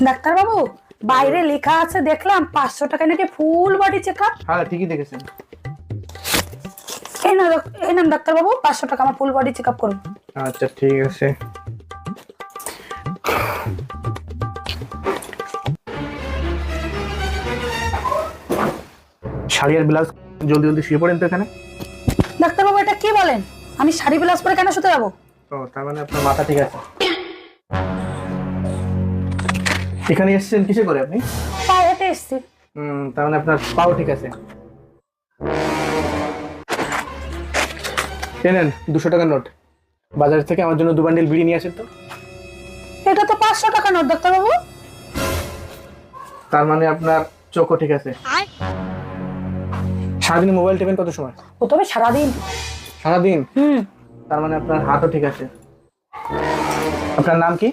Doctor বাবু, বাইরে লেখা আছে দেখলাম 500 টাকা নাকি ফুল বডি চেকআপ। হ্যাঁ ঠিকই দেখেছেন। এই নাম ডাক্তার বাবু, 500 টাকা আমার ফুল বডি চেকআপ করুন। আচ্ছা ঠিক আছে। শাড়ি আর ব্লাউজ জলদি জলদি শুয়ে পড়েন তো এখানে। ডাক্তার বাবু, এটা কি বলেন? আমি শাড়ি ব্লাউজ পরে কেন শুতে যাবো? ও তার মানে আপনার মাথা ঠিক আছে। এখানে এসেছেন কিসে করে আপনি? পায়ে হেঁটে এসছি। তার মানে আপনার পাও ঠিক আছে। নেন 200 টাকার নোট। বাজার থেকে আমার জন্য 2 বান্ডিল বিড়ি নিয়ে আসেন তো। এটা তো 500 টাকা নোট ডাক্তার বাবু। তার মানে আপনার চোখও ঠিক আছে। সারাদিন মোবাইল টেপেন কত সময়? ও তবে সারাদিন। সারাদিন? তার মানে আপনার হাতও ঠিক আছে। আপনার নাম কি?